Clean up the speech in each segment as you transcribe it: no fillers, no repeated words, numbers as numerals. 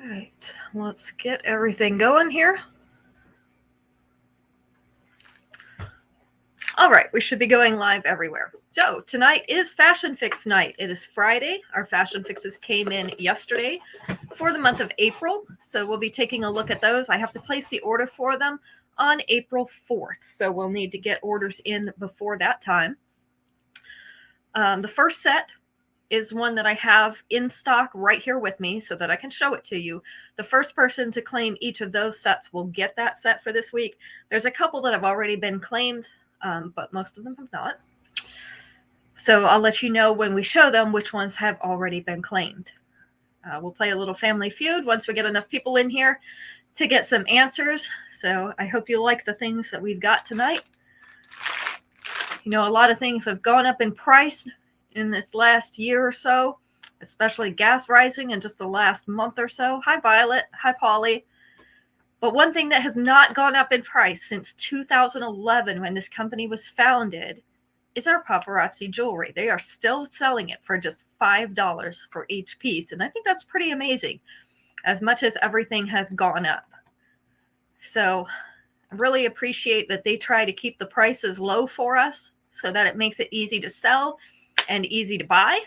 right, let's get everything going here. All right, we should be going live everywhere. So tonight is Fashion Fix night. It is Friday. Our fashion fixes came in yesterday for the month of April. So we'll be taking a look at those. I have to place the order for them on April 4th. So we'll need to get orders in before that time. The first set is one that I have in stock right here with me so that I can show it to you. The first person to claim each of those sets will get that set for this week. There's a couple that have already been claimed, but most of them have not. So I'll let you know when we show them which ones have already been claimed. We'll play a little Family Feud once we get enough people in here to get some answers. So I hope you like the things that we've got tonight. You know, a lot of things have gone up in price in this last year or so, especially gas rising in just the last month or so. Hi, Violet. Hi, Polly. But one thing that has not gone up in price since 2011, when this company was founded, is our paparazzi jewelry. They are still selling it for just $5 for each piece. And I think that's pretty amazing, as much as everything has gone up. So I really appreciate that they try to keep the prices low for us so that it makes it easy to sell and easy to buy.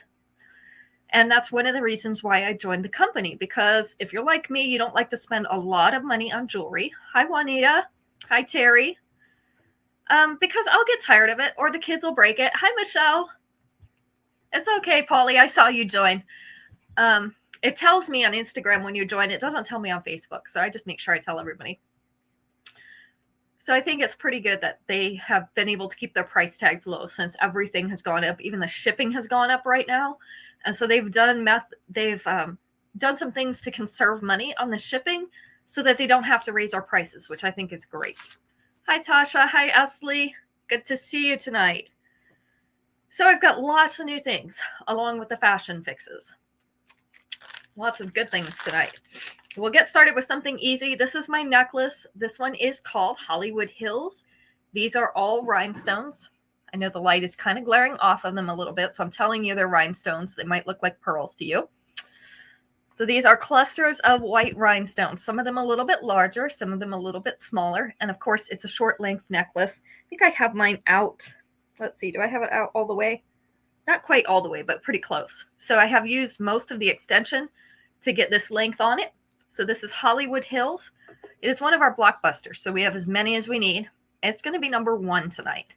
And that's one of the reasons why I joined the company, because if you're like me, you don't like to spend a lot of money on jewelry. Hi, Juanita. Hi, Terry. Because I'll get tired of it, or the kids will break it. Hi, Michelle. It's okay, Polly. I saw you join. It tells me on Instagram when you join. It doesn't tell me on Facebook, so I just make sure I tell everybody. So I think it's pretty good that they have been able to keep their price tags low since everything has gone up. Even the shipping has gone up right now. And so they've done some things to conserve money on the shipping so that they don't have to raise our prices, which I think is great. Hi, Tasha. Hi, Esley. Good to see you tonight. So I've got lots of new things along with the fashion fixes. Lots of good things tonight. We'll get started with something easy. This is my necklace. This one is called Hollywood Hills. These are all rhinestones. I know the light is kind of glaring off of them a little bit, so I'm telling you they're rhinestones. They might look like pearls to you. So these are clusters of white rhinestones. Some of them a little bit larger, some of them a little bit smaller. And of course, it's a short length necklace. I think I have mine out. Let's see, do I have it out all the way? Not quite all the way, but pretty close. So I have used most of the extension to get this length on it. So this is Hollywood Hills. It is one of our blockbusters, so we have as many as we need. And it's going to be number 1 tonight.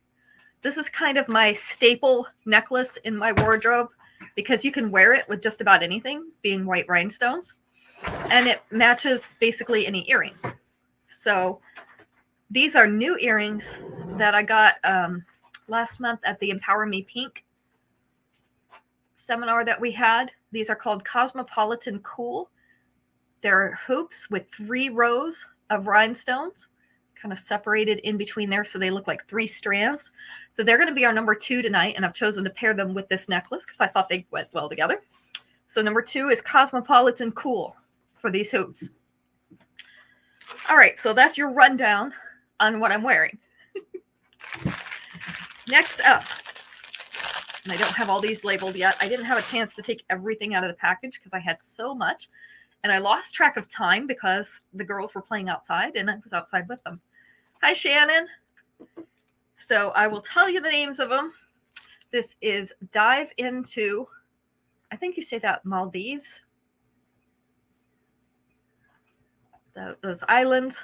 This is kind of my staple necklace in my wardrobe because you can wear it with just about anything, being white rhinestones. And it matches basically any earring. So these are new earrings that I got last month at the Empower Me Pink seminar that we had. These are called Cosmopolitan Cool. They're hoops with 3 rows of rhinestones, kind of separated in between there, so they look like 3 strands. So they're going to be our number 2 tonight, and I've chosen to pair them with this necklace because I thought they went well together. So number 2 is Cosmopolitan Cool for these hoops. All right, so that's your rundown on what I'm wearing. Next up, and I don't have all these labeled yet. I didn't have a chance to take everything out of the package because I had so much. And I lost track of time because the girls were playing outside and I was outside with them. Hi, Shannon. So I will tell you the names of them. This is Dive Into, I think you say that, Maldives. Those islands.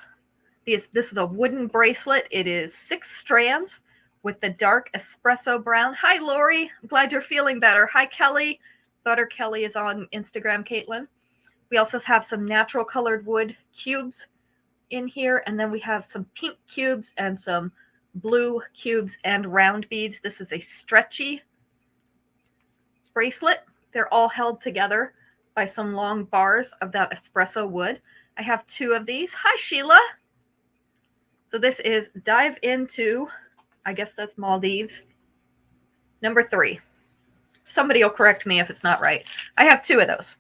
This is a wooden bracelet. It is 6 strands with the dark espresso brown. Hi, Lori. I'm glad you're feeling better. Hi, Kelly. Butter Kelly is on Instagram, Caitlin. We also have some natural colored wood cubes in here. And then we have some pink cubes and some blue cubes and round beads. This is a stretchy bracelet. They're all held together by some long bars of that espresso wood. I have 2 of these. Hi, Sheila. So this is Dive Into, I guess that's Maldives, number 3. Somebody will correct me if it's not right. I have 2 of those.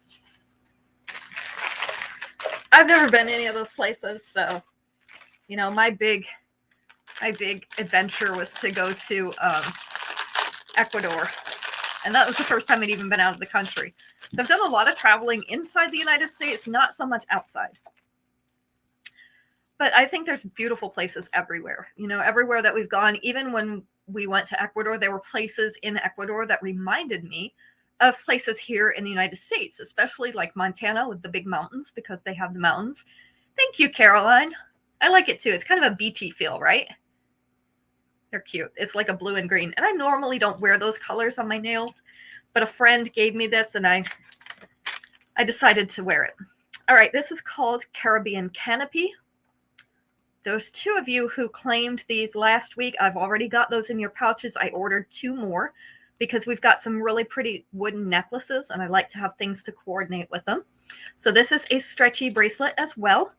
I've never been to any of those places, so, you know, my big adventure was to go to Ecuador And that was the first time I'd even been out of the country. So I've done a lot of traveling inside the United States, not so much outside. But I think there's beautiful places everywhere. You know, everywhere that we've gone, even when we went to Ecuador, there were places in Ecuador that reminded me of places here in the United States, especially like Montana with the big mountains, because they have the mountains. Thank you, Caroline. I like it too. It's kind of a beachy feel, right? They're cute. It's like a blue and green. And I normally don't wear those colors on my nails, but a friend gave me this and I decided to wear it. All right, this is called Caribbean Canopy. Those 2 of you who claimed these last week, I've already got those in your pouches. I ordered 2 more because we've got some really pretty wooden necklaces and I like to have things to coordinate with them. So this is a stretchy bracelet as well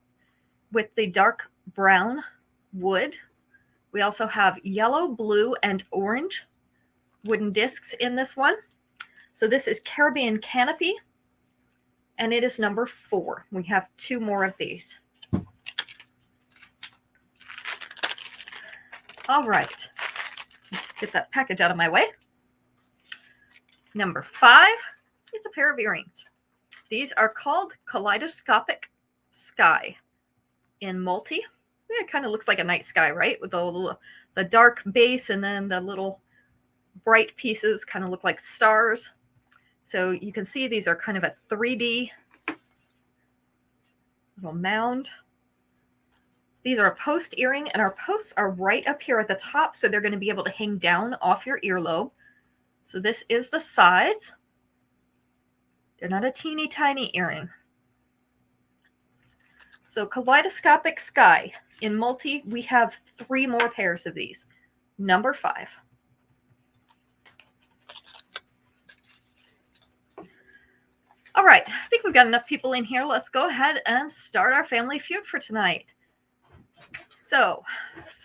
with the dark brown wood. We also have yellow, blue, and orange wooden discs in this one. So this is Caribbean Canopy and it is number 4. We have 2 more of these. All right, get that package out of my way. Number 5 is a pair of earrings. These are called Kaleidoscopic Sky in multi. Yeah, it kind of looks like a night sky, right? With the dark base and then the little bright pieces kind of look like stars. So you can see these are kind of a 3D little mound. These are a post earring, and our posts are right up here at the top, so they're going to be able to hang down off your earlobe. So this is the size. They're not a teeny tiny earring. So Kaleidoscopic Sky. In multi, we have 3 more pairs of these. Number 5. All right, I think we've got enough people in here. Let's go ahead and start our family feud for tonight. So,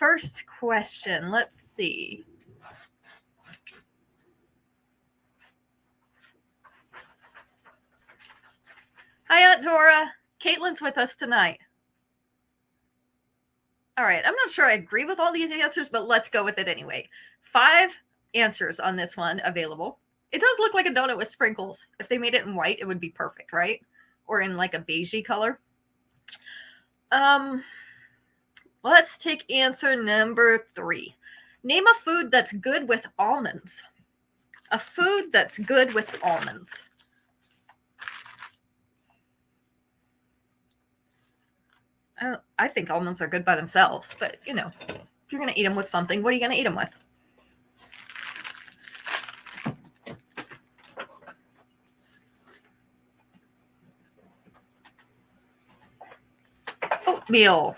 first question, let's see. Hi, Aunt Dora. Caitlin's with us tonight. All right, I'm not sure I agree with all these answers, but let's go with it anyway. 5 answers on this one available. It does look like a donut with sprinkles. If they made it in white, it would be perfect, right? Or in like a beigey color. Let's take answer number 3. Name a food that's good with almonds. A food that's good with almonds. I think almonds are good by themselves, but you know, if you're going to eat them with something, what are you going to eat them with? Oatmeal.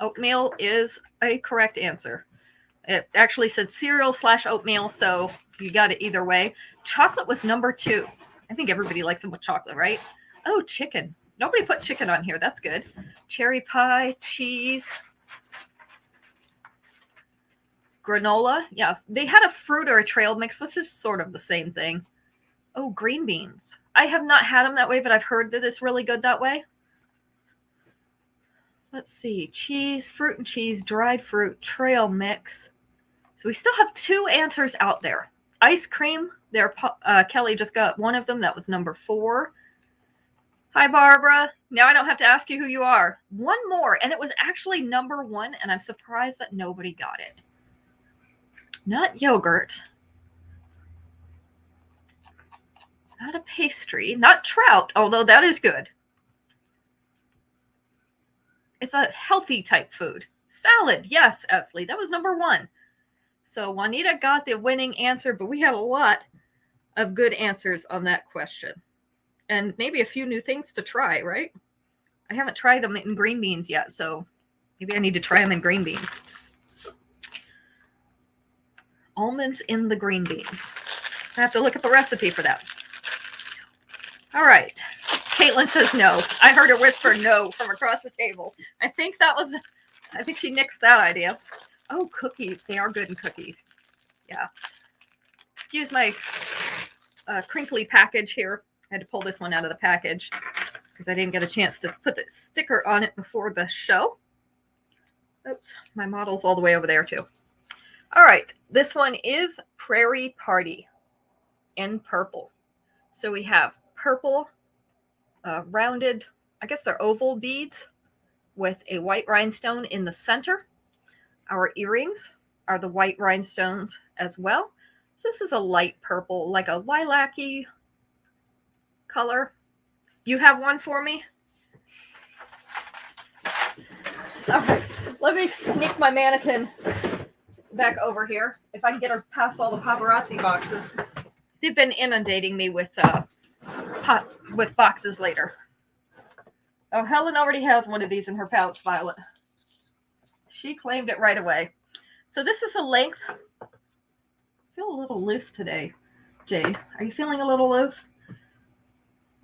Oatmeal is a correct answer. It actually said cereal / oatmeal, so you got it either way. Chocolate was number 2. I think everybody likes them with chocolate, right? Oh, chicken. Nobody put chicken on here. That's good. Cherry pie, cheese, granola. Yeah, they had a fruit or a trail mix, which is sort of the same thing. Oh, green beans. I have not had them that way, but I've heard that it's really good that way. Let's see, cheese, fruit and cheese, dried fruit, trail mix. So we still have 2 answers out there. Ice cream, there. Kelly just got one of them. That was number 4. Hi, Barbara. Now I don't have to ask you who you are. One more, and it was actually number 1, and I'm surprised that nobody got it. Not yogurt. Not a pastry. Not trout, although that is good. It's a healthy type food. Salad. Yes, Esley. That was number 1. So Juanita got the winning answer, but we had a lot of good answers on that question. And maybe a few new things to try, right? I haven't tried them in green beans yet, so maybe I need to try them in green beans. Almonds in the green beans. I have to look at the recipe for that. All right. Caitlin says no. I heard her whisper no from across the table. I think she nixed that idea. Oh, cookies. They are good in cookies. Yeah. Excuse my crinkly package here. I had to pull this one out of the package because I didn't get a chance to put the sticker on it before the show. Oops, my model's all the way over there too. All right, this one is Prairie Party. in purple. So we have purple rounded, I guess they're oval beads with a white rhinestone in the center. Our earrings are the white rhinestones as well. So this is a light purple, like a lilac-y color. You have one for me? Okay, let me sneak my mannequin back over here. If I can get her past all the paparazzi boxes. They've been inundating me with boxes later. Oh, Helen already has one of these in her pouch, Violet. She claimed it right away. So this is a length. I feel a little loose today, Jade. Are you feeling a little loose?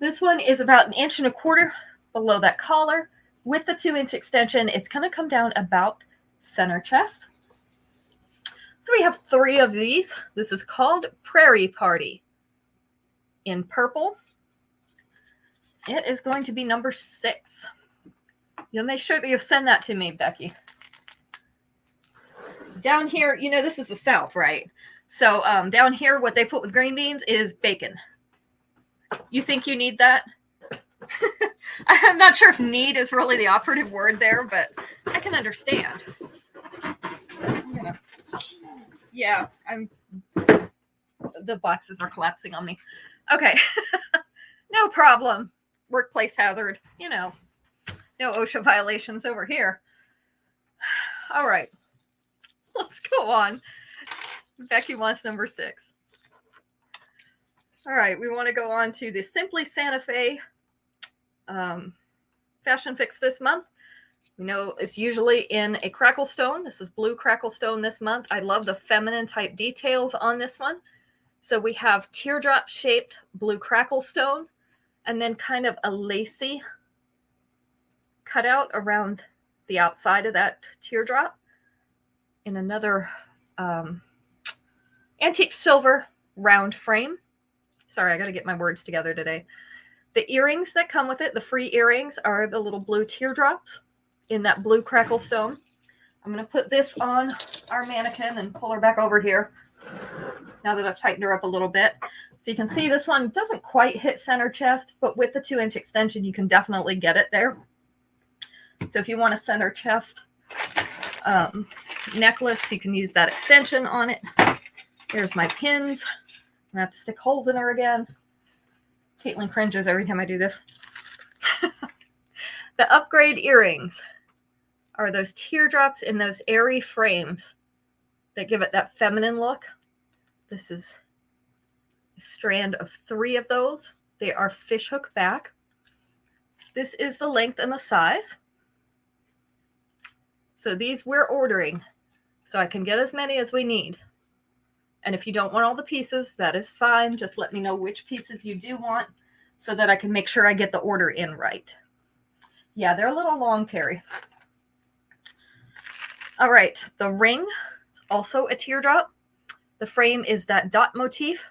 This one is about 1.25 inches below that collar. With the 2-inch extension, it's going to come down about center chest. So we have 3 of these. This is called Prairie Party in purple. It is going to be number 6. You'll make sure that you send that to me, Becky. Down here, you know, this is the South, right? So down here, what they put with green beans is bacon. You think you need that? I'm not sure if need is really the operative word there, but I can understand. The boxes are collapsing on me. Okay. No problem. Workplace hazard. You know, no OSHA violations over here. All right. Let's go on. Becky wants number 6. All right. We want to go on to the Simply Santa Fe Fashion Fix this month. You know, it's usually in a crackle stone. This is blue crackle stone this month. I love the feminine type details on this one. So we have teardrop shaped blue crackle stone and then kind of a lacy cutout around the outside of that teardrop in another antique silver round frame. Sorry, I got to get my words together today. The earrings that come with it, the free earrings, are the little blue teardrops in that blue crackle stone. I'm going to put this on our mannequin and pull her back over here now that I've tightened her up a little bit. So you can see this one doesn't quite hit center chest, but with the 2-inch extension, you can definitely get it there. So if you want a center chest necklace, you can use that extension on it. Here's my pins. I'm going to have to stick holes in her again. Caitlin cringes every time I do this. The upgrade earrings are those teardrops in those airy frames that give it that feminine look. This is a strand of 3 of those. They are fishhook back. This is the length and the size. So these we're ordering so I can get as many as we need. And if you don't want all the pieces, that is fine. Just let me know which pieces you do want so that I can make sure I get the order in right. Yeah, they're a little long, Terry. All right, the ring is also a teardrop. The frame is that dot motif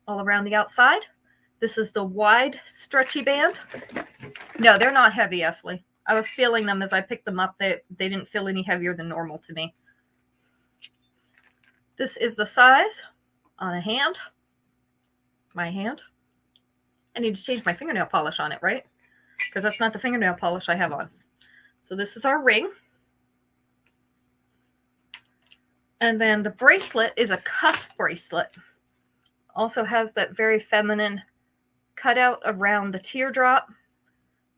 all around the outside. This is the wide stretchy band. No, they're not heavy, Esley. I was feeling them as I picked them up. They didn't feel any heavier than normal to me. This is the size on a hand. My hand. I need to change my fingernail polish on it, right? Because that's not the fingernail polish I have on. So this is our ring. And then the bracelet is a cuff bracelet. Also has that very feminine cutout around the teardrop.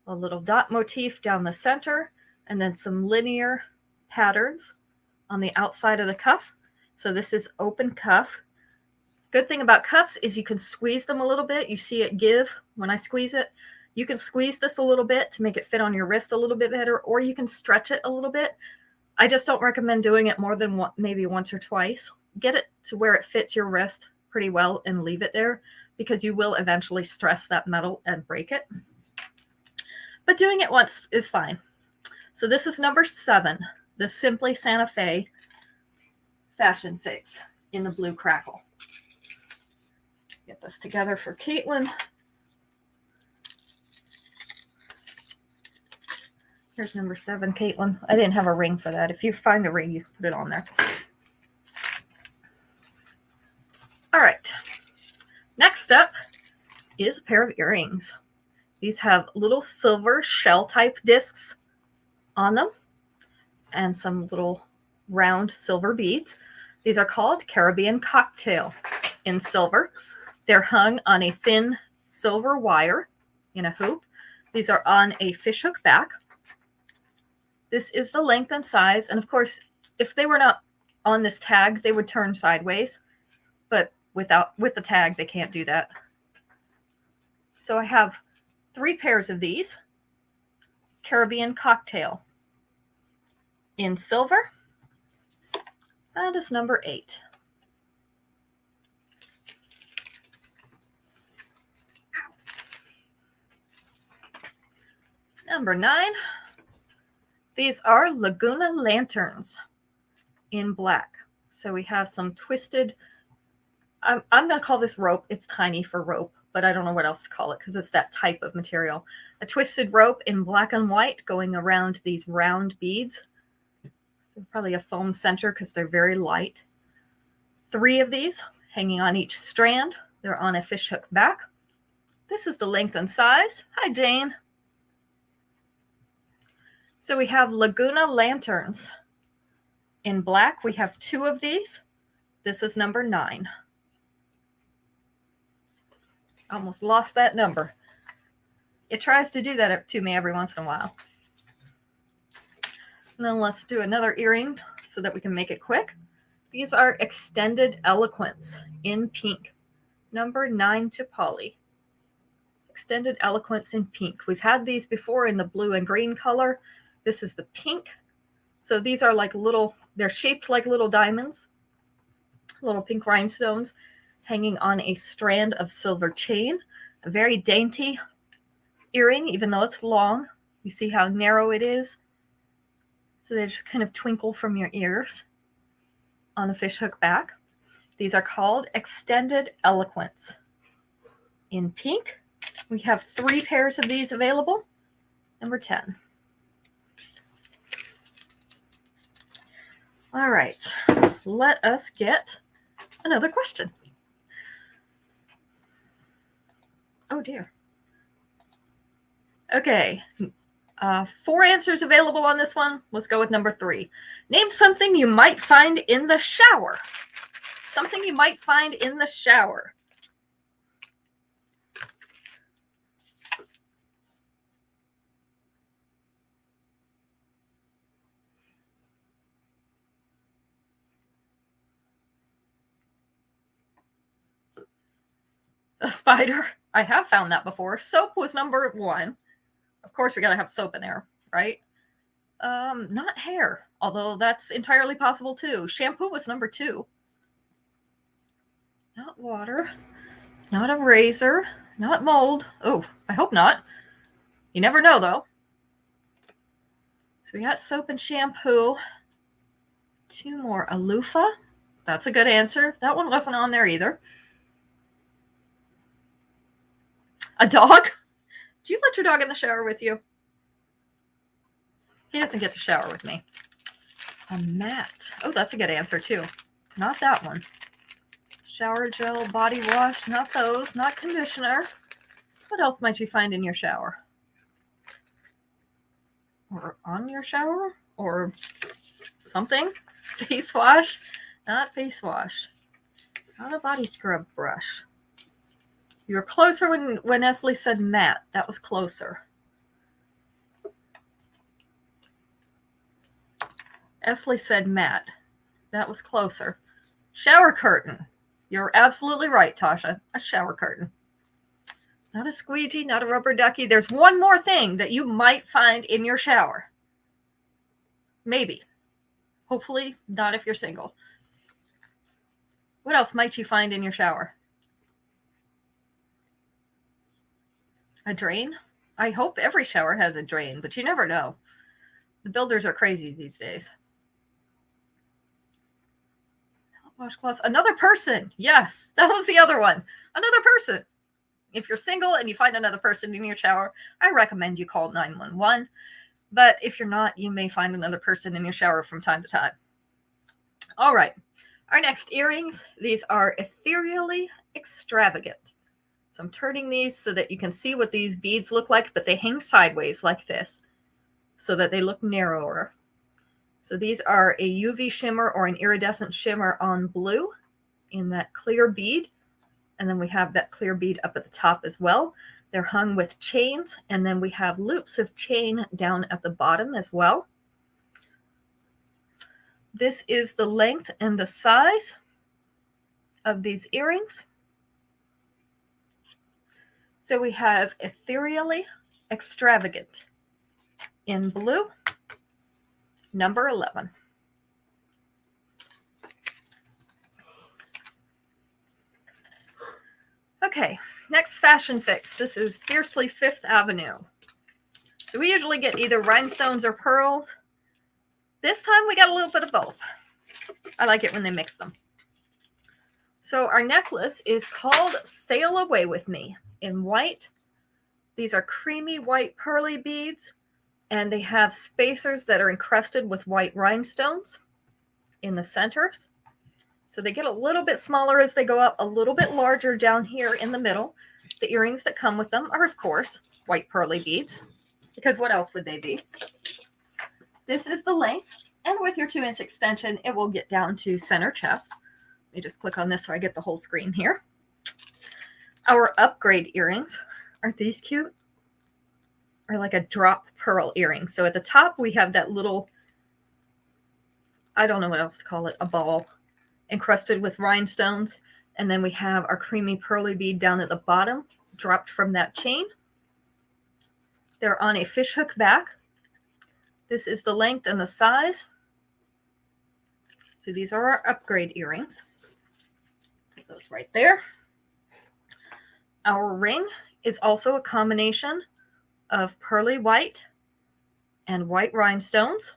A little dot motif down the center. And then some linear patterns on the outside of the cuff. So this is open cuff. Good thing about cuffs is you can squeeze them a little bit. You see it give when I squeeze it. You can squeeze this a little bit to make it fit on your wrist a little bit better, or you can stretch it a little bit. I just don't recommend doing it more than maybe once or twice. Get it to where it fits your wrist pretty well and leave it there, because you will eventually stress that metal and break it. But doing it once is fine. So this is number 7, the Simply Santa Fe Fashion Fix in the blue crackle. Get this together for Caitlin. Here's number 7, Caitlin. I didn't have a ring for that. If you find a ring, you put it on there. All right. is a pair of earrings. These have little silver shell type discs on them and some little round silver beads. These are called Caribbean Cocktail in silver. They're hung on a thin silver wire in a hoop. These are on a fishhook back. This is the length and size. And of course, if they were not on this tag, they would turn sideways. But with the tag, they can't do that. So I have 3 pairs of these. Caribbean Cocktail in silver. That is number 8. Number 9. These are Laguna lanterns in black. So we have some twisted, I'm going to call this rope. It's tiny for rope, but I don't know what else to call it because it's that type of material. A twisted rope in black and white going around these round beads. Probably a foam center because they're very light. 3 of these hanging on each strand. They're on a fishhook back. This is the length and size. Hi, Jane. So we have Laguna lanterns in black. We have 2 of these. This is number 9. Almost lost that number. It tries to do that to me every once in a while. And then let's do another earring so that we can make it quick. These are Extended Eloquence in pink. Number 9 to Polly. Extended Eloquence in pink. We've had these before in the blue and green color. This is the pink. So these are like little, they're shaped like little diamonds, little pink rhinestones hanging on a strand of silver chain. A very dainty earring, even though it's long. You see how narrow it is? So they just kind of twinkle from your ears on the fishhook back. These are called Extended Eloquence in pink. We have 3 pairs of these available. Number 10. All right, let us get another question. Oh dear. Okay, 4 answers available on this one. Let's go with number 3. Name something you might find in the shower. Something you might find in the shower. A spider. I have found that before. Soap was number 1. Of course, we got to have soap in there, right? Not hair, although that's entirely possible too. Shampoo was number 2. Not water. Not a razor. Not mold. Oh, I hope not. You never know, though. So we got soap and shampoo. 2 more. A loofah. That's a good answer. That one wasn't on there either. A dog? Do you let your dog in the shower with you? He doesn't get to shower with me. A mat. Oh, that's a good answer, too. Not that one. Shower gel, body wash. Not those. Not conditioner. What else might you find in your shower? Or on your shower? Or something? Face wash? Not face wash. Not a body scrub brush. You were closer when Nestle said mat. That was closer. Esley said mat. That was closer. Shower curtain. You're absolutely right, Tasha. A shower curtain. Not a squeegee, not a rubber ducky. There's one more thing that you might find in your shower. Maybe. Hopefully not if you're single. What else might you find in your shower? A drain? I hope every shower has a drain, but you never know. The builders are crazy these days. Washcloths. Another person. Yes, that was the other one. Another person. If you're single and you find another person in your shower, I recommend you call 911. But if you're not, you may find another person in your shower from time to time. All right. Our next earrings. These are ethereally extravagant. So I'm turning these so that you can see what these beads look like, but they hang sideways like this so that they look narrower. So these are a UV shimmer or an iridescent shimmer on blue in that clear bead. And then we have that clear bead up at the top as well. They're hung with chains, and then we have loops of chain down at the bottom as well. This is the length and the size of these earrings. So we have Ethereally Extravagant in blue, number 11. Okay, next fashion fix. This is Fiercely Fifth Avenue. So we usually get either rhinestones or pearls. This time we got a little bit of both. I like it when they mix them. So our necklace is called Sail Away With Me in white. These are creamy white pearly beads, and they have spacers that are encrusted with white rhinestones in the centers. So they get a little bit smaller as they go up, a little bit larger down here in the middle. The earrings that come with them are, of course, white pearly beads, because what else would they be? This is the length, and with your 2-inch extension, it will get down to center chest. Let me just click on this so I get the whole screen here. Our upgrade earrings, aren't these cute? Are like a drop pearl earring. So at the top, we have that little, I don't know what else to call it, a ball encrusted with rhinestones. And then we have our creamy pearly bead down at the bottom, dropped from that chain. They're on a fishhook back. This is the length and the size. So these are our upgrade earrings. Put those right there. Our ring is also a combination of pearly white and white rhinestones.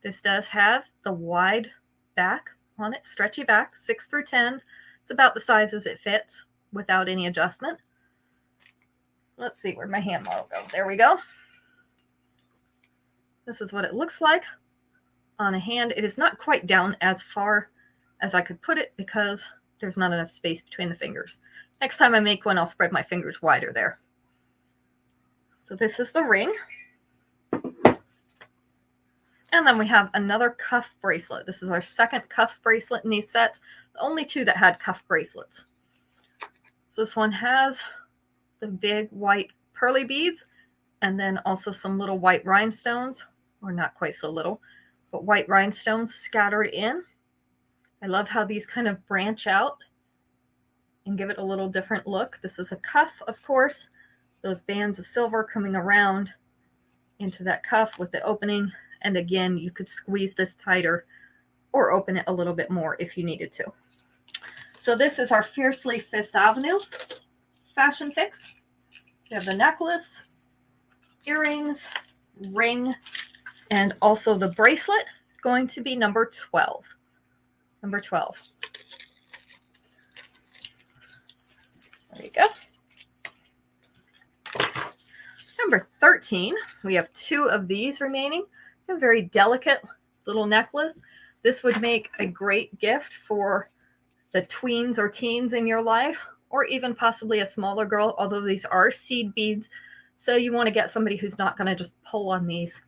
This does have the wide back on it, stretchy back, 6 through 10. It's about the size as it fits without any adjustment. Let's see, where'd my hand model go? There we go. This is what it looks like on a hand. It is not quite down as far as I could put it because there's not enough space between the fingers. Next time I make one, I'll spread my fingers wider there. So this is the ring. And then we have another cuff bracelet. This is our second cuff bracelet in these sets. The only two that had cuff bracelets. So this one has the big white pearly beads and then also some little white rhinestones, or not quite so little, but white rhinestones scattered in. I love how these kind of branch out and give it a little different look. This is a cuff, of course. Those bands of silver coming around into that cuff with the opening. And again, you could squeeze this tighter or open it a little bit more if you needed to. So this is our Fiercely Fifth Avenue fashion fix. We have the necklace, earrings, ring, and also the bracelet. It's going to be number 12. Number 12. There you go. Number 13, we have 2 of these remaining. A very delicate little necklace. This would make a great gift for the tweens or teens in your life, or even possibly a smaller girl, although these are seed beads. So you want to get somebody who's not going to just pull on these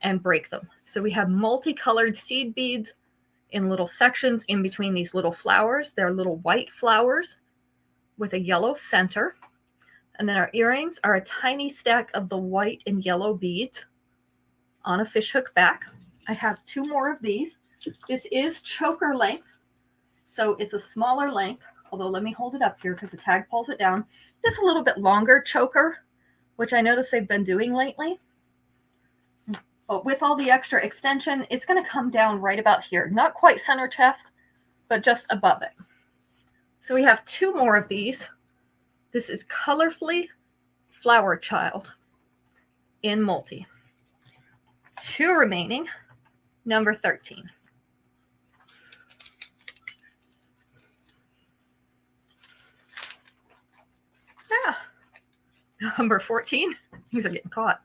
and break them. So we have multicolored seed beads in little sections in between these little flowers. They're little white flowers with a yellow center. And then our earrings are a tiny stack of the white and yellow beads on a fishhook back. I have 2 more of these. This is choker length, so it's a smaller length, although let me hold it up here because the tag pulls it down. Just a little bit longer choker, which I notice they've been doing lately. But with all the extra extension, it's going to come down right about here. Not quite center chest, but just above it. So we have 2 more of these. This is Colorfully Flower Child in multi. 2 remaining, number 13. Yeah. Number 14. These are getting caught.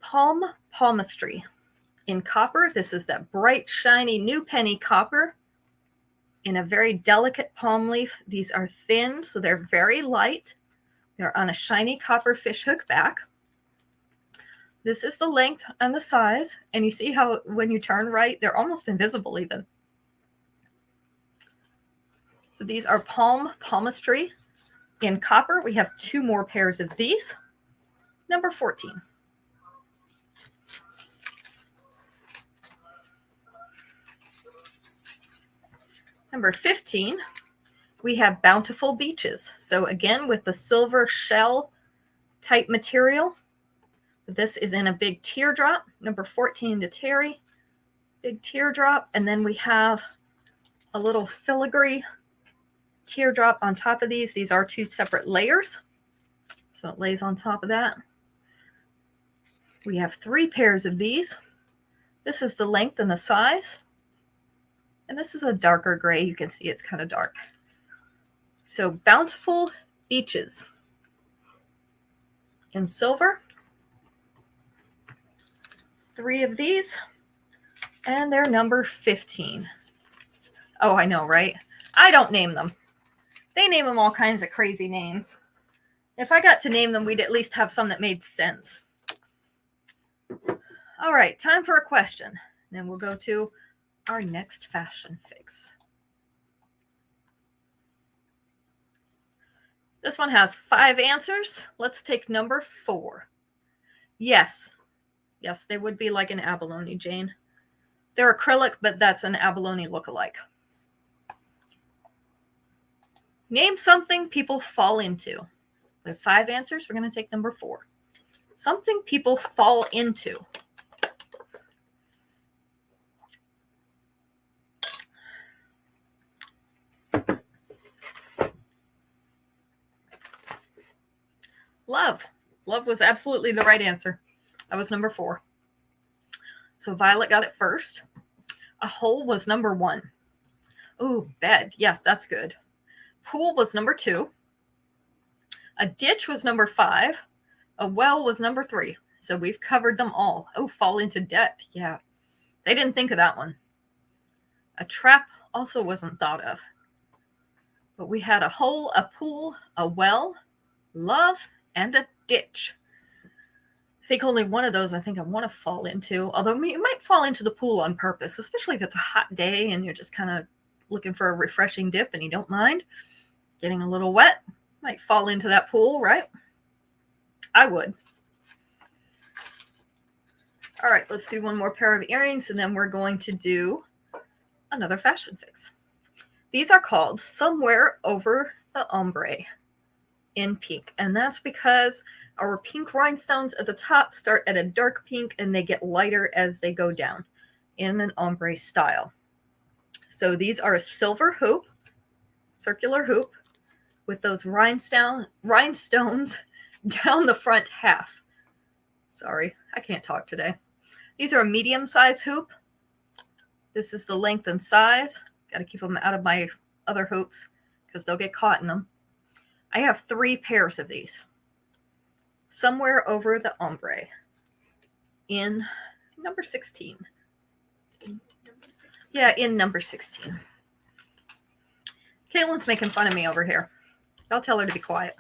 Palmistry in copper. This is that bright, shiny new penny copper in a very delicate palm leaf. These are thin, so they're very light. They're on a shiny copper fishhook back. This is the length and the size, and you see how when you turn right, they're almost invisible even. So these are palmistry in copper. We have 2 more pairs of these. Number 14. Number 15, we have Bountiful Beaches. So again, with the silver shell type material. This is in a big teardrop. Number 14 to Terry. Big teardrop. And then we have a little filigree teardrop on top of these. These are 2 separate layers. So it lays on top of that. We have 3 pairs of these. This is the length and the size. And this is a darker gray. You can see it's kind of dark. So Bountiful Beaches in silver. 3 of these. And they're number 15. Oh, I know, right? I don't name them. They name them all kinds of crazy names. If I got to name them, we'd at least have some that made sense. All right, time for a question. Then we'll go to our next fashion fix. This one has 5 answers. Let's take number 4. Yes. Yes, they would be like an abalone, Jane. They're acrylic, but that's an abalone look-alike. Name something people fall into. We have 5 answers. We're going to take number 4. Something people fall into. Love. Love was absolutely the right answer. That was number 4. So Violet got it first. A hole was number 1. Ooh, bed. Yes, that's good. Pool was number 2. A ditch was number 5. A well was number 3. So we've covered them all. Oh, fall into debt. Yeah. They didn't think of that one. A trap also wasn't thought of. But we had a hole, a pool, a well, love, and a ditch. I think only one of those I want to fall into. Although you might fall into the pool on purpose, especially if it's a hot day and you're just kind of looking for a refreshing dip and you don't mind getting a little wet. Might fall into that pool, right? I would. All right, let's do one more pair of earrings and then we're going to do another fashion fix. These are called Somewhere Over the Ombre in pink. And that's because our pink rhinestones at the top start at a dark pink and they get lighter as they go down in an ombre style. So these are a silver hoop, circular hoop, with those rhinestones down the front half. Sorry, I can't talk today. These are a medium-size hoop. This is the length and size. Got to keep them out of my other hoops because they'll get caught in them. I have 3 pairs of these. Somewhere Over the Ombre in number 16. Yeah, in number 16. Caitlin's making fun of me over here. I'll tell her to be quiet.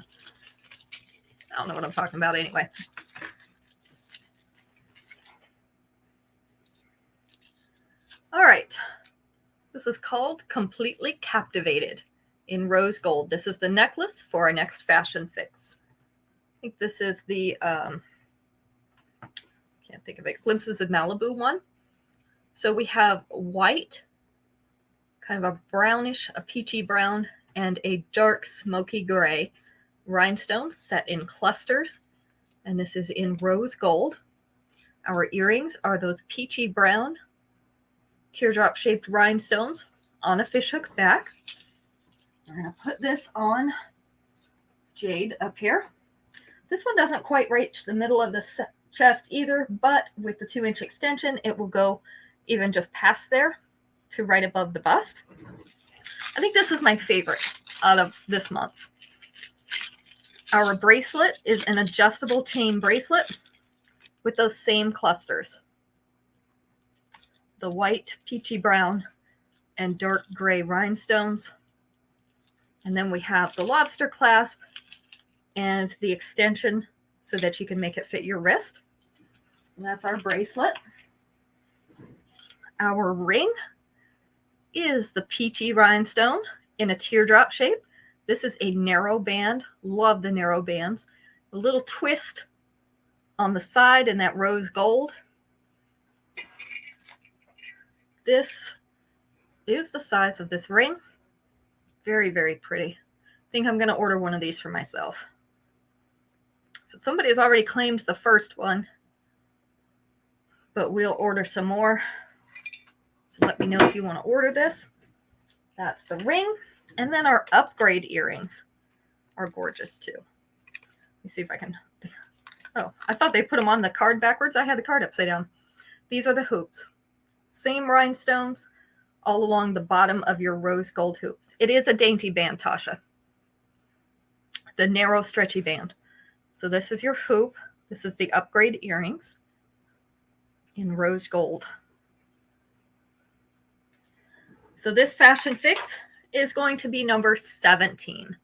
I don't know what I'm talking about anyway. All right. This is called Completely Captivated in rose gold. This is the necklace for our next fashion fix. I think this is the, can't think of it, Glimpses of Malibu one. So we have white, kind of a brownish, a peachy brown, and a dark smoky gray rhinestones set in clusters. And this is in rose gold. Our earrings are those peachy brown, teardrop shaped rhinestones on a fishhook back. We're going to put this on Jade up here. This one doesn't quite reach the middle of the chest either, but with the 2-inch extension, it will go even just past there to right above the bust. I think this is my favorite out of this month's. Our bracelet is an adjustable chain bracelet with those same clusters. The white, peachy brown and dark gray rhinestones. And then we have the lobster clasp and the extension so that you can make it fit your wrist. So that's our bracelet. Our ring is the peachy rhinestone in a teardrop shape. This is a narrow band. Love the narrow bands. A little twist on the side in that rose gold. This is the size of this ring. Very, very pretty. I think I'm going to order one of these for myself. So somebody has already claimed the first one, but we'll order some more. So let me know if you want to order this. That's the ring. And then our upgrade earrings are gorgeous too. Let me see if I can. Oh, I thought they put them on the card backwards. I had the card upside down. These are the hoops. Same rhinestones all along the bottom of your rose gold hoops. It is a dainty band, Tasha. The narrow, stretchy band. So this is your hoop. This is the upgrade earrings in rose gold. So this fashion fix is going to be number 17.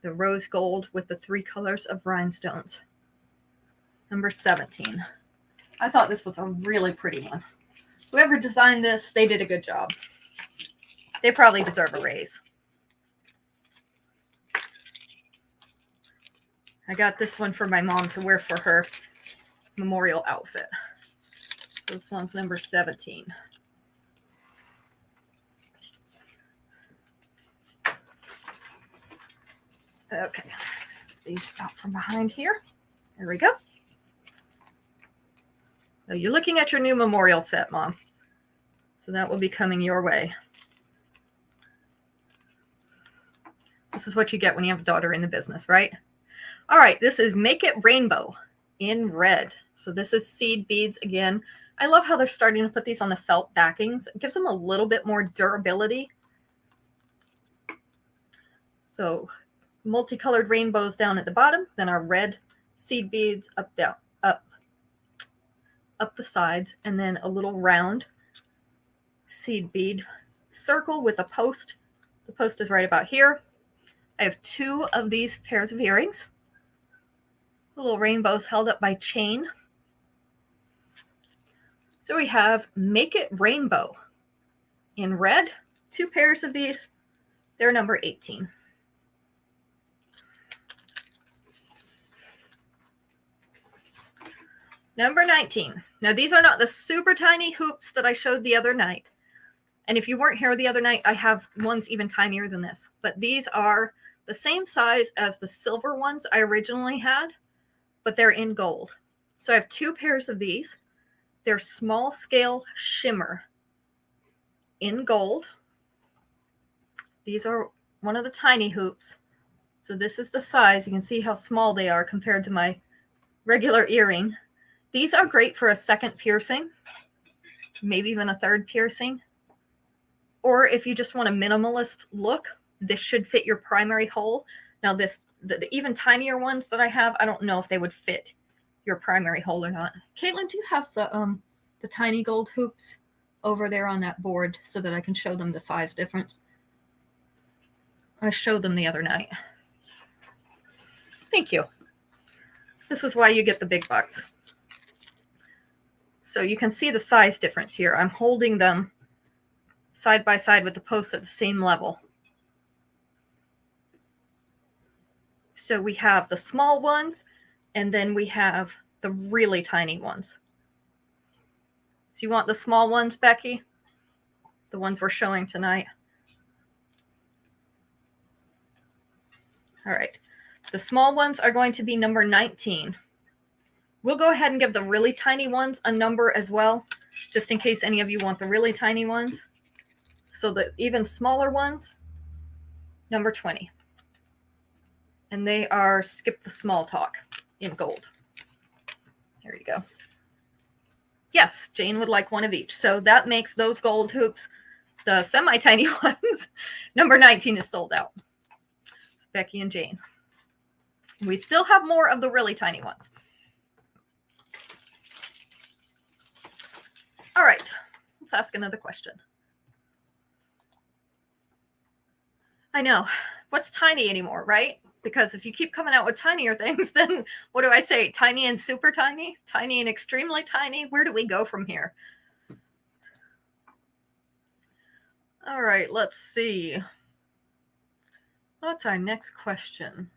The rose gold with the 3 colors of rhinestones. Number 17. I thought this was a really pretty one. Whoever designed this, they did a good job. They probably deserve a raise. I got this one for my mom to wear for her memorial outfit. So this one's number 17. Okay, these out from behind here. There we go. So you're looking at your new memorial set, Mom. So that will be coming your way. This is what you get when you have a daughter in the business, right? All right, this is Make It Rainbow in red. So this is seed beads again. I love how they're starting to put these on the felt backings. It gives them a little bit more durability. So multicolored rainbows down at the bottom, then our red seed beads up, down, up the sides, and then a little round seed bead circle with a post. The post is right about here. I have 2 of these pairs of earrings. The little rainbows held up by chain. So we have Make It Rainbow in red. 2 pairs of these. They're number 18. Number 19. Now, these are not the super tiny hoops that I showed the other night. And if you weren't here the other night, I have ones even tinier than this. But these are the same size as the silver ones I originally had, but they're in gold. So I have 2 pairs of these. They're small scale shimmer in gold. These are one of the tiny hoops. So this is the size. You can see how small they are compared to my regular earring. These are great for a second piercing, maybe even a third piercing. Or if you just want a minimalist look, this should fit your primary hole. Now the even tinier ones that I have, I don't know if they would fit your primary hole or not. Caitlin, do you have the tiny gold hoops over there on that board so that I can show them the size difference? I showed them the other night. Thank you. This is why you get the big bucks. So you can see the size difference here. I'm holding them side by side with the posts at the same level. So we have the small ones, and then we have the really tiny ones. So you want the small ones, Becky? The ones we're showing tonight? All right. The small ones are going to be number 19. We'll go ahead and give the really tiny ones a number as well, just in case any of you want the really tiny ones. So the even smaller ones, number 20. And they are Skip the Small Talk in gold. Here you go. Yes, Jane would like one of each. So that makes those gold hoops, the semi-tiny ones, number 19 is sold out. Becky and Jane. We still have more of the really tiny ones. All right, let's ask another question. I know. What's tiny anymore, right? Because if you keep coming out with tinier things, then what do I say? Tiny and super tiny? Tiny and extremely tiny? Where do we go from here? All right, let's see. What's our next question?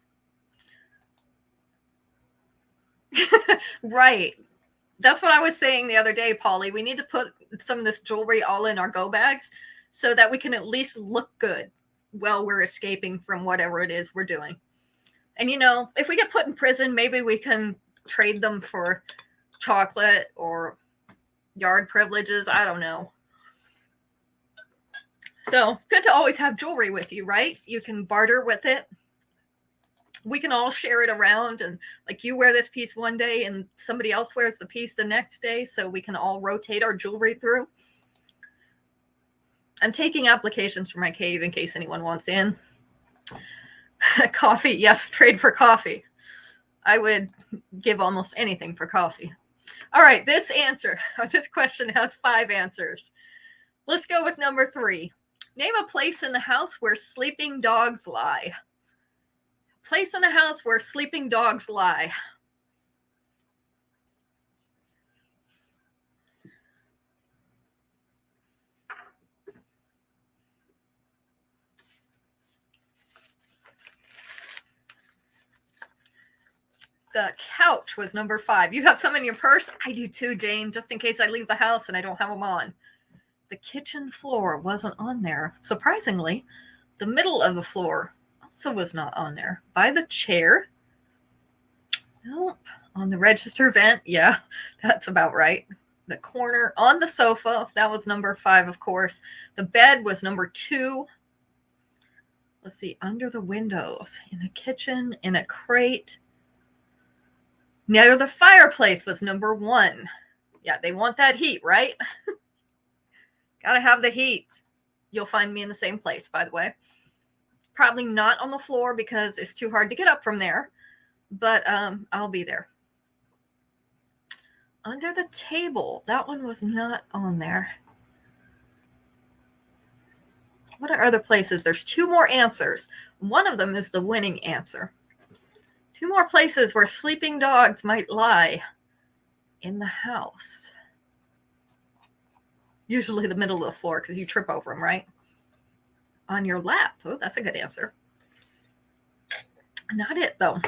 Right. That's what I was saying the other day, Polly. We need to put some of this jewelry all in our go bags so that we can at least look good while we're escaping from whatever it is we're doing. And, you know, if we get put in prison, maybe we can trade them for chocolate or yard privileges. I don't know. So good to always have jewelry with you, right? You can barter with it. We can all share it around, and like you wear this piece one day and somebody else wears the piece the next day, so we can all rotate our jewelry through. I'm taking applications for my cave in case anyone wants in. Coffee, yes, trade for coffee. I would give almost anything for coffee. All right, this question has 5 answers. Let's go with number 3. Name a place in the house where sleeping dogs lie. Place in the house where sleeping dogs lie. The couch was number 5. You have some in your purse? I do too, Jane, just in case I leave the house and I don't have them on. The kitchen floor wasn't on there. Surprisingly, the middle of the floor also was not on there. By the chair? Nope. On the register vent? Yeah, that's about right. The corner, on the sofa, that was number 5, of course. The bed was number 2. Let's see, under the windows, in the kitchen, in a crate. Near the fireplace was number 1. Yeah, they want that heat, right? Gotta have the heat. You'll find me in the same place, by the way. Probably not on the floor because it's too hard to get up from there, but I'll be there. Under the table, that one was not on there. What are other places? There's 2 more answers. One of them is the winning answer. 2 more places where sleeping dogs might lie in the house. Usually the middle of the floor because you trip over them, right? On your lap. Oh, that's a good answer. Not it, though.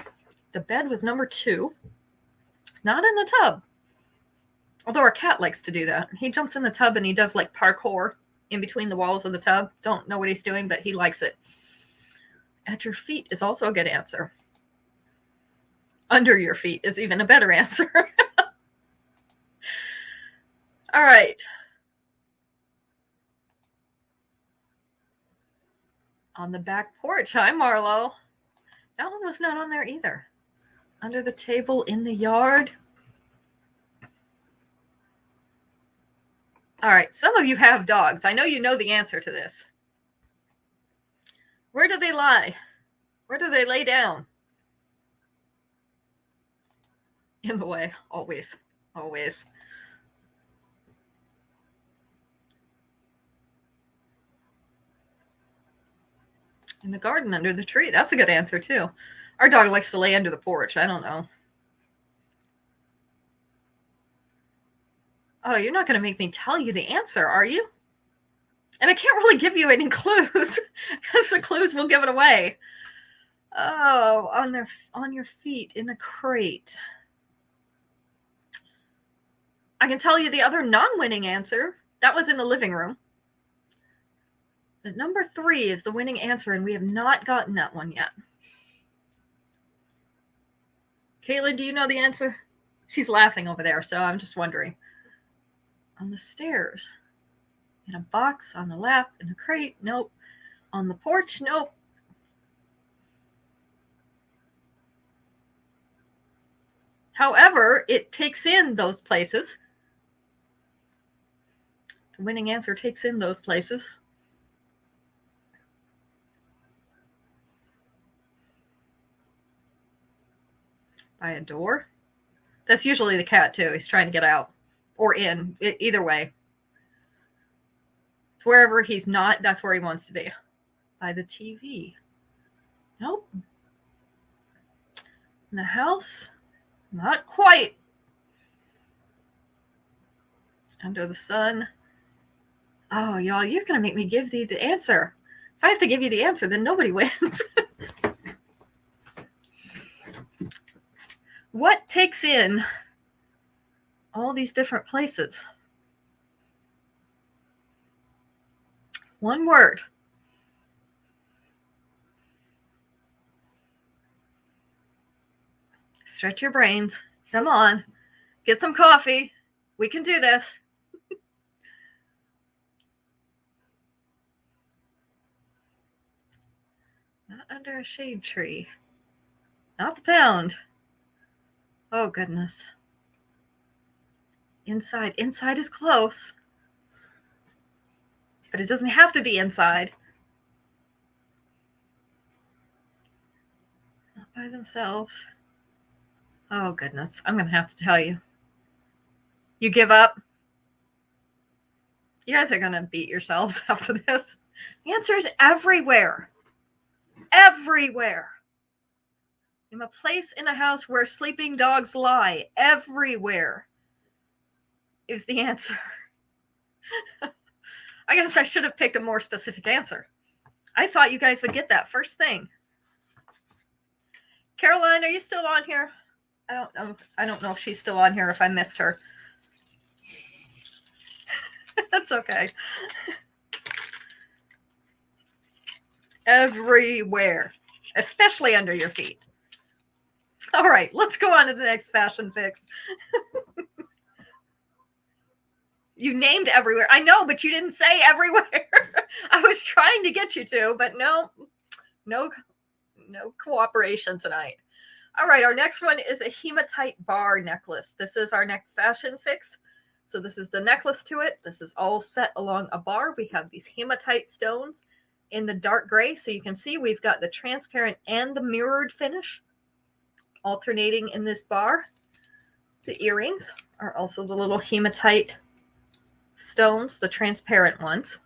The bed was number 2. Not in the tub. Although our cat likes to do that. He jumps in the tub and he does like parkour in between the walls of the tub. Don't know what he's doing, but he likes it. At your feet is also a good answer. Under your feet is even a better answer. All right. On the back porch. Hi, Marlo. That one was not on there either. Under the table in the yard. All right. Some of you have dogs. I know you know the answer to this. Where do they lie? Where do they lay down? In the way. Always. Always. In the garden under the tree. That's a good answer, too. Our dog likes to lay under the porch. I don't know. Oh, you're not going to make me tell you the answer, are you? And I can't really give you any clues because the clues will give it away. Oh, on your feet in a crate. I can tell you the other non-winning answer. That was in the living room. The number 3 is the winning answer, and we have not gotten that one yet. Kayla, do you know the answer? She's laughing over there, so I'm just wondering. On the stairs. In a box, on the lap, in a crate, nope. On the porch, nope. However, it takes in those places. The winning answer takes in those places. By a door. That's usually the cat, too. He's trying to get out. Or in. Either way. It's wherever he's not, that's where he wants to be. by the TV. Nope. In the house? Not quite. Under the sun? Oh, y'all, you're going to make me give thee the answer. If I have to give you the answer, then nobody wins. What takes in all these different places? One word. Stretch your brains. Come on. Get some coffee. We can do this. Not under a shade tree. Not the pound. Oh, goodness. Inside. Inside is close. But it doesn't have to be inside. Not by themselves. Oh, goodness. I'm going to have to tell you. You give up? You guys are going to beat yourselves after this. The answer is everywhere. Everywhere. In a place in a house where sleeping dogs lie. Everywhere is the answer. I guess I should have picked a more specific answer. I thought you guys would get that first thing. Caroline, are you still on here? I don't know if she's still on here, if I missed her. That's okay. Everywhere, especially under your feet. All right, let's go on to the next fashion fix. You named everywhere. I know, but you didn't say everywhere. I was trying to get you to, but no cooperation tonight. All right, our next one is a Hematite Bar Necklace. This is our next fashion fix. So this is the necklace to it. This is all set along a bar. We have these hematite stones in the dark gray. So you can see we've got the transparent and the mirrored finish alternating in this bar. The earrings are also the little hematite stones, the transparent ones.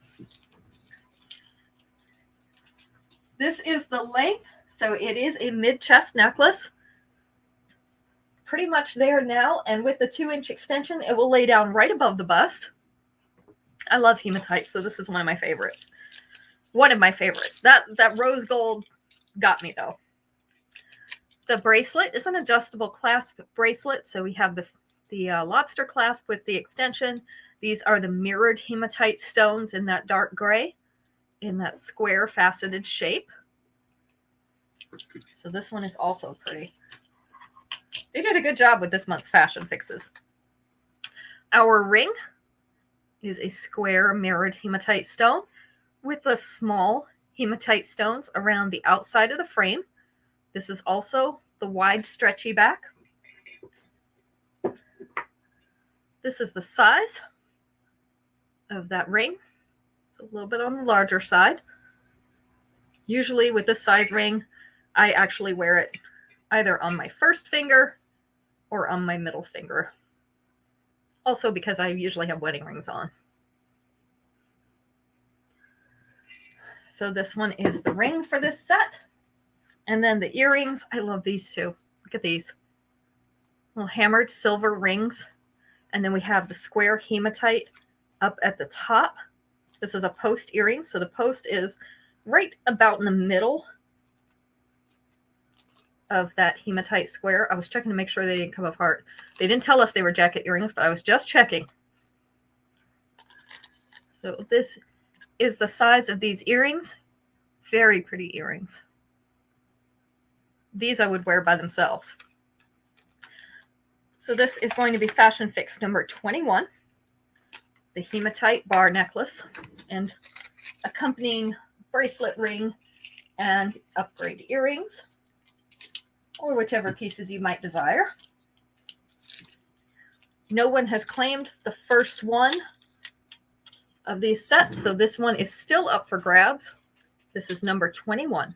This is the length. So it is a mid-chest necklace. Pretty much there now, and with the 2-inch extension, it will lay down right above the bust. I love hematite, so this is one of my favorites. One of my favorites. That rose gold got me, though. The bracelet is an adjustable clasp bracelet, so we have the lobster clasp with the extension. These are the mirrored hematite stones in that dark gray, in that square faceted shape. So this one is also pretty. They did a good job with this month's fashion fixes. Our ring is a square mirrored hematite stone with the small hematite stones around the outside of the frame. This is also the wide stretchy back. This is the size of that ring. It's a little bit on the larger side. Usually with this size ring, I actually wear it either on my first finger or on my middle finger. Also because I usually have wedding rings on. So this one is the ring for this set. And then the earrings, I love these too. Look at these. Little hammered silver rings. And then we have the square hematite up at the top. This is a post earring. So the post is right about in the middle of that hematite square. I was checking to make sure they didn't come apart. They didn't tell us they were jacket earrings, but I was just checking. So this is the size of these earrings. Very pretty earrings. These I would wear by themselves. So this is going to be fashion fix number 21. The Hematite Bar Necklace and accompanying bracelet ring and upgrade earrings, or whichever pieces you might desire. No one has claimed the first one of these sets, so this one is still up for grabs. This is number 21.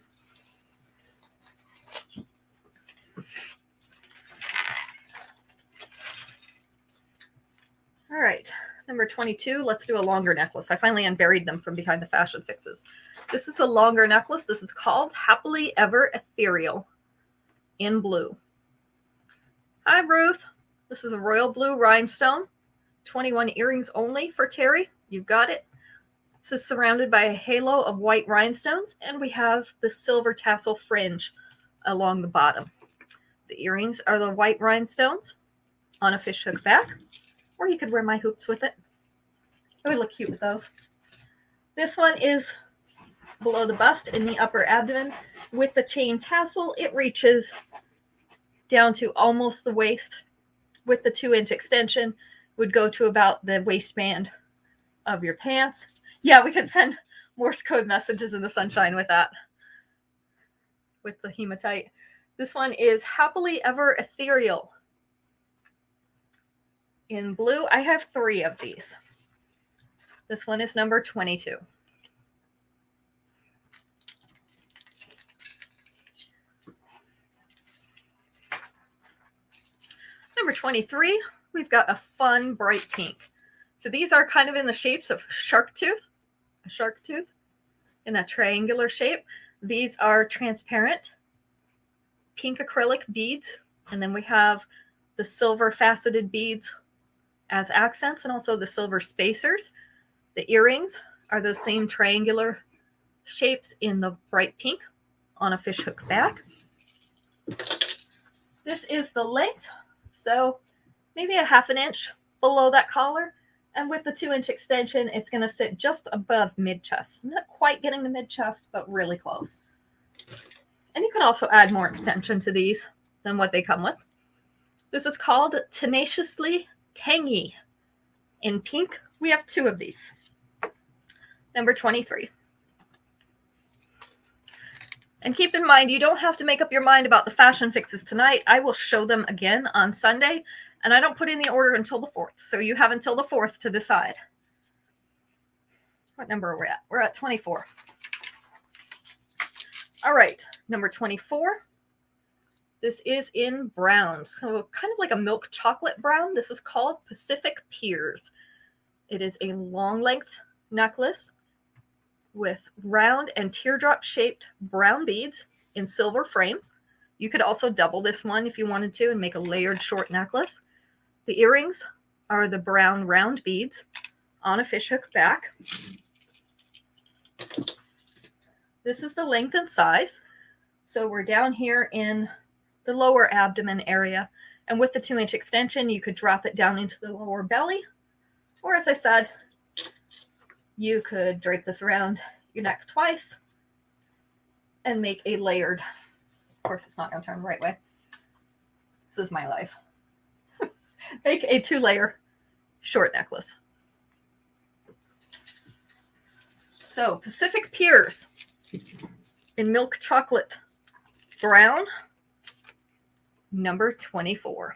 All right, number 22, let's do a longer necklace. I finally unburied them from behind the fashion fixes. This is a longer necklace. This is called Happily Ever Ethereal in blue. Hi, Ruth. This is a royal blue rhinestone. 21 earrings only for Terry. You've got it. This is surrounded by a halo of white rhinestones, and we have the silver tassel fringe along the bottom. The earrings are the white rhinestones on a fishhook back, or you could wear my hoops with it. It would look cute with those. This one is below the bust in the upper abdomen with the chain tassel. It reaches down to almost the waist. With the 2-inch extension, would go to about the waistband of your pants. Yeah, we could send Morse code messages in the sunshine with that. With the hematite. This one is Happily Ever Ethereal in blue. I have 3 of these. This one is number 22. Number 23, we've got a fun bright pink. So these are kind of in the shapes of a shark tooth in that triangular shape. These are transparent pink acrylic beads, and then we have the silver faceted beads as accents, and also the silver spacers. The earrings are the same triangular shapes in the bright pink on a fishhook back. This is the length, so maybe a 1/2 inch below that collar, and with the 2-inch extension, it's going to sit just above mid-chest. Not quite getting to mid-chest, but really close. And you can also add more extension to these than what they come with. This is called Tenaciously Tangy in pink. We have 2 of these. Number 23. And keep in mind, you don't have to make up your mind about the fashion fixes tonight. I will show them again on Sunday, and I don't put in the order until the 4th. So you have until the 4th to decide. What number are we at? We're at 24. All right, number 24. This is in brown, so kind of like a milk chocolate brown. This is called Pacific Piers. It is a long length necklace with round and teardrop shaped brown beads in silver frames. You could also double this one if you wanted to and make a layered short necklace. The earrings are the brown round beads on a fishhook back. This is the length and size. So we're down here in the lower abdomen area. And with the 2-inch extension, you could drop it down into the lower belly. Or as I said, you could drape this around your neck twice and make a layered, of course it's not going to turn the right way. This is my life. Make a 2-layer short necklace. So Pacific Piers in milk chocolate brown, number 24.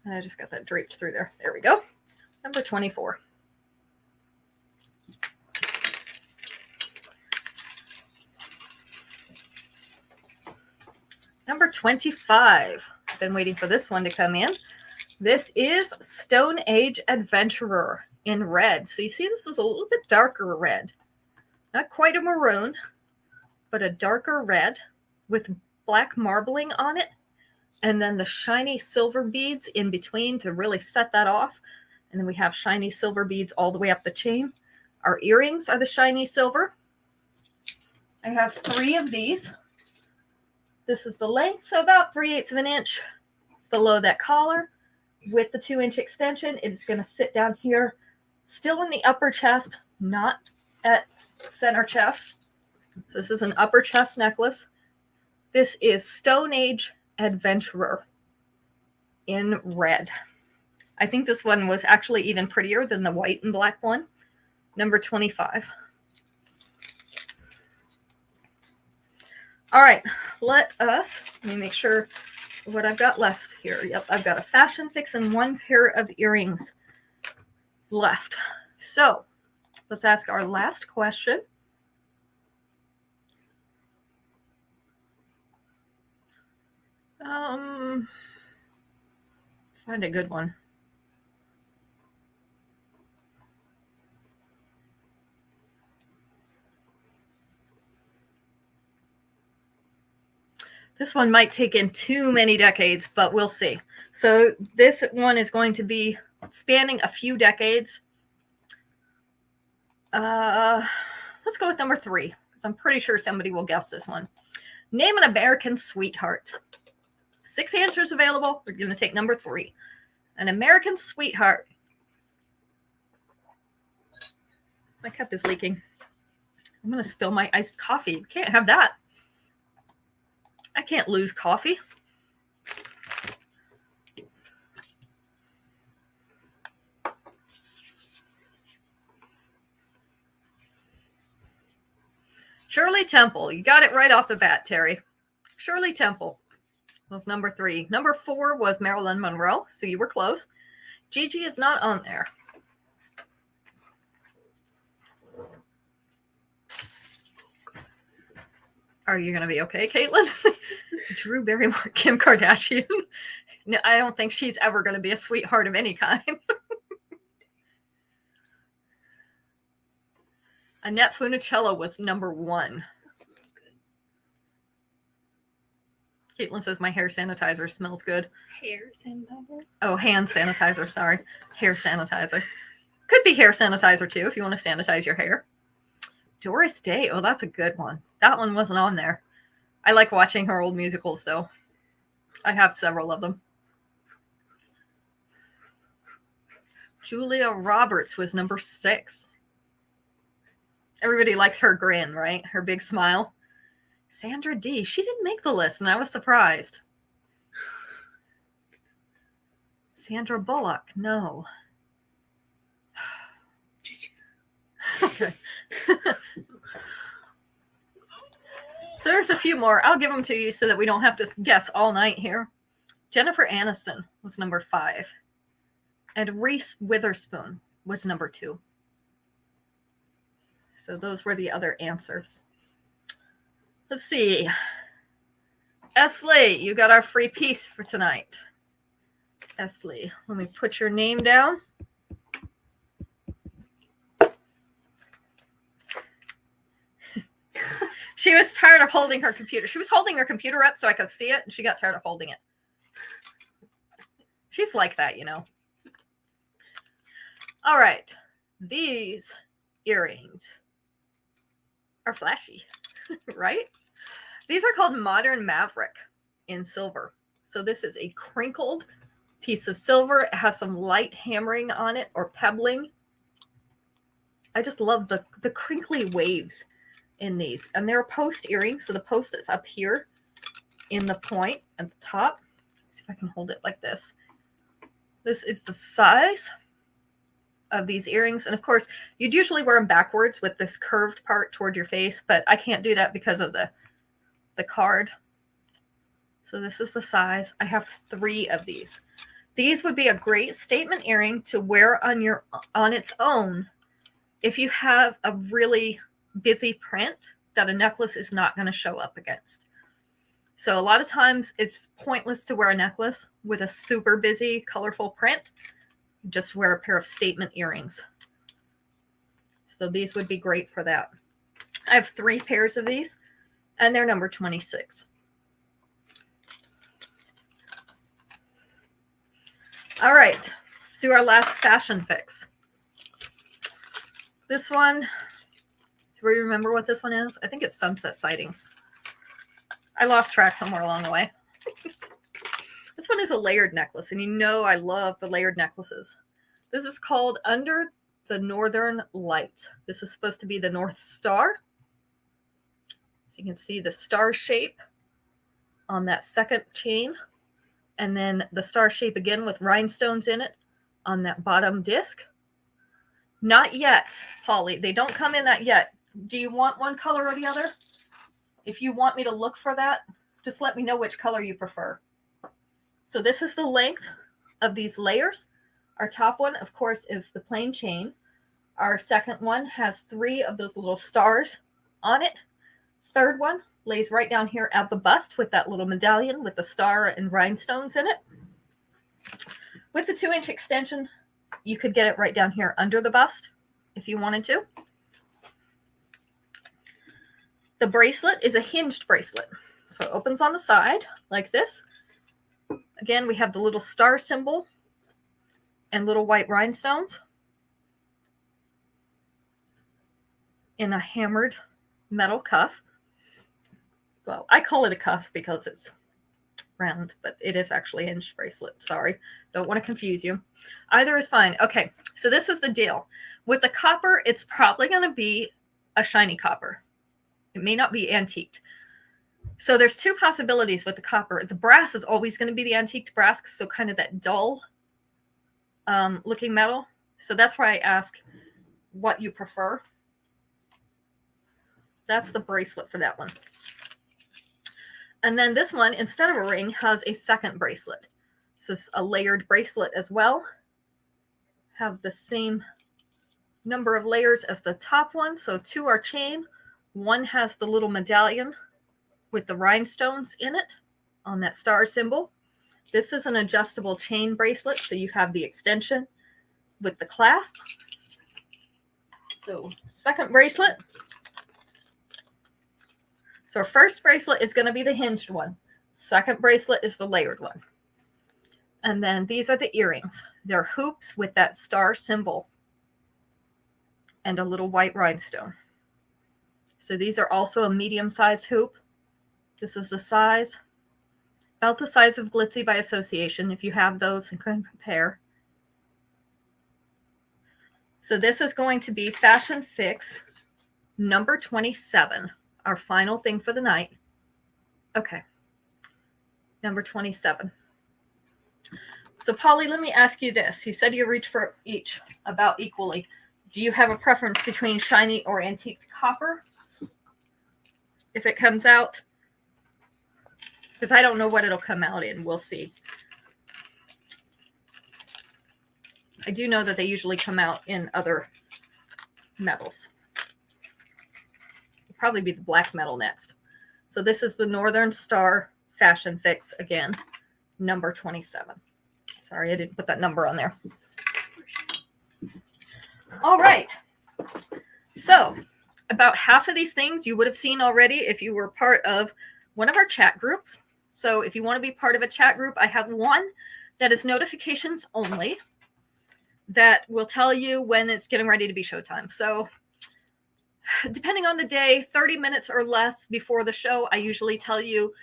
And I just got that draped through there. There we go. Number 24. Number 25. I've been waiting for this one to come in. This is Stone Age Adventurer in red. So you see this is a little bit darker red. Not quite a maroon, but a darker red with black marbling on it. And then the shiny silver beads in between to really set that off. And then we have shiny silver beads all the way up the chain. Our earrings are the shiny silver. I have 3 of these. This is the length, so about 3/8 of an inch below that collar. With the 2-inch extension, it's going to sit down here, still in the upper chest, not at center chest. So this is an upper chest necklace. This is Stone Age Adventurer in red. I think this one was actually even prettier than the white and black one. Number 25. All right, let me make sure what I've got left here. Yep, I've got a fashion fix and 1 pair of earrings left. So let's ask our last question. Find a good one. This one might take in too many decades, but we'll see. So this one is going to be spanning a few decades. Let's go with number 3, because I'm pretty sure somebody will guess this one. Name an American sweetheart. 6 answers available. We're going to take number 3. An American sweetheart. My cup is leaking. I'm going to spill my iced coffee. Can't have that. I can't lose coffee. Shirley Temple. You got it right off the bat, Terry. Shirley Temple was number 3. Number 4 was Marilyn Monroe, so you were close. Gigi is not on there. Are you going to be okay, Caitlin? Drew Barrymore, Kim Kardashian. No, I don't think she's ever going to be a sweetheart of any kind. Annette Funicello was number 1. Caitlin says my hair sanitizer smells good. Hair sanitizer? Oh, hand sanitizer, sorry. Hair sanitizer. Could be hair sanitizer too if you want to sanitize your hair. Doris Day. Oh, that's a good one. That one wasn't on there. I like watching her old musicals, though. I have several of them. Julia Roberts was number 6. Everybody likes her grin, right? Her big smile. Sandra Dee. She didn't make the list, and I was surprised. Sandra Bullock. No. Okay. So there's a few more. I'll give them to you so that we don't have to guess all night here. Jennifer Aniston was number 5. And Reese Witherspoon was number 2. So those were the other answers. Let's see. Esley, you got our free piece for tonight. Esley, let me put your name down. She was tired of holding her computer. She was holding her computer up so I could see it, and she got tired of holding it. She's like that, you know. All right. These earrings are flashy, right? These are called Modern Maverick in silver. So this is a crinkled piece of silver. It has some light hammering on it or pebbling. I just love the crinkly waves in these, and they're post earrings, so the post is up here in the point at the top. Let's see if I can hold it like this. This is the size of these earrings, and of course you'd usually wear them backwards with this curved part toward your face, but I can't do that because of the card. So this is the size. I have 3 of these. These would be a great statement earring to wear on its own if you have a really busy print that a necklace is not going to show up against. So a lot of times it's pointless to wear a necklace with a super busy, colorful print. Just wear a pair of statement earrings. So these would be great for that. I have 3 pairs of these, and they're number 26. All right, let's do our last fashion fix. This one, do we remember what this one is? I think it's Sunset Sightings. I lost track somewhere along the way. This one is a layered necklace, and you know I love the layered necklaces. This is called Under the Northern Light. This is supposed to be the North Star. So you can see the star shape on that second chain, and then the star shape again with rhinestones in it on that bottom disc. Not yet, Polly. They don't come in that yet. Do you want one color or the other? If you want me to look for that, just let me know which color you prefer. So this is the length of these layers. Our top one, of course, is the plain chain. Our second one has 3 of those little stars on it. Third one lays right down here at the bust with that little medallion with the star and rhinestones in it. With the 2-inch extension, you could get it right down here under the bust if you wanted to. The bracelet is a hinged bracelet. So it opens on the side like this. Again, we have the little star symbol and little white rhinestones in a hammered metal cuff. Well, I call it a cuff because it's round, but it is actually a hinged bracelet. Sorry, don't want to confuse you. Either is fine. Okay, so this is the deal. With the copper, it's probably going to be a shiny copper. It may not be antiqued. So there's two possibilities with the copper. The brass is always going to be the antiqued brass, so kind of that dull looking metal. So that's why I ask what you prefer. That's the bracelet for that one. And then this one, instead of a ring, has a second bracelet. This is a layered bracelet as well. Have the same number of layers as the top one. So 2 are chain. 1 has the little medallion with the rhinestones in it on that star symbol. This is an adjustable chain bracelet, so you have the extension with the clasp. So second bracelet. So our first bracelet is going to be the hinged one. Second bracelet is the layered one. And then these are the earrings. They're hoops with that star symbol and a little white rhinestone. So these are also a medium-sized hoop. This is the size, about the size of Glitzy by association, if you have those and can compare. So this is going to be Fashion Fix number 27. Our final thing for the night. Okay. Number 27. So, Polly, let me ask you this. You said you reach for each about equally. Do you have a preference between shiny or antique copper? If it comes out? Because I don't know what it'll come out in. We'll see. I do know that they usually come out in other metals. Probably be the black metal next. So this is the Northern Star Fashion Fix again, number 27. Sorry, I didn't put that number on there. All right. So about half of these things you would have seen already if you were part of one of our chat groups. So if you want to be part of a chat group, I have one that is notifications only that will tell you when it's getting ready to be showtime. So depending on the day, 30 minutes or less before the show, I usually tell you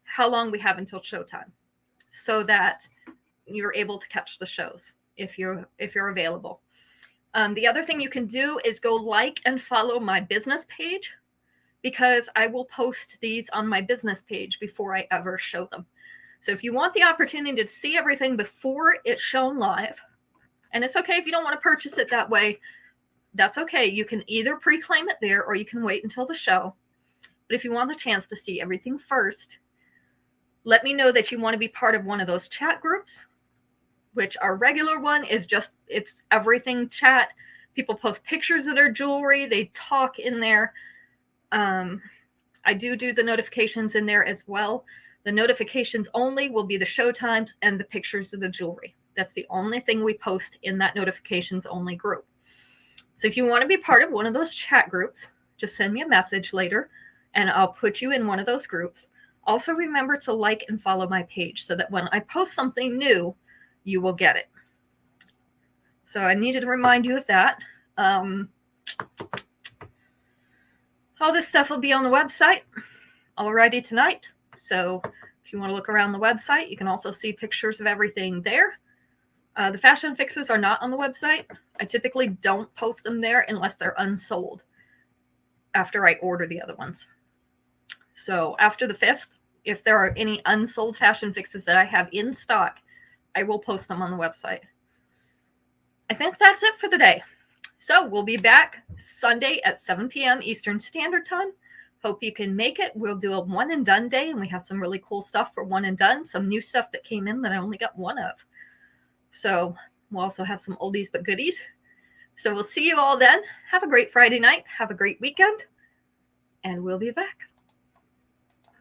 how long we have until showtime so that you're able to catch the shows if you're available. The other thing you can do is go like and follow my business page, because I will post these on my business page before I ever show them. So if you want the opportunity to see everything before it's shown live, and it's okay if you don't want to purchase it that way, that's okay. You can either pre-claim it there or you can wait until the show. But if you want the chance to see everything first, let me know that you want to be part of one of those chat groups, which our regular one is just, it's everything chat. People post pictures of their jewelry. They talk in there. I do the notifications in there as well. The notifications only will be the show times and the pictures of the jewelry. That's the only thing we post in that notifications only group. So if you want to be part of one of those chat groups, just send me a message later and I'll put you in one of those groups. Also remember to like and follow my page so that when I post something new, you will get it. So I needed to remind you of that. All this stuff will be on the website already tonight. So if you want to look around the website, you can also see pictures of everything there. The fashion fixes are not on the website. I typically don't post them there unless they're unsold after I order the other ones. So after the 5th, if there are any unsold fashion fixes that I have in stock, I will post them on the website. I think that's it for the day. So we'll be back Sunday at 7 p.m. Eastern Standard Time. Hope you can make it. We'll do a one and done day, and we have some really cool stuff for one and done. Some new stuff that came in that I only got one of. So we'll also have some oldies but goodies. So we'll see you all then. Have a great Friday night. Have a great weekend. And we'll be back.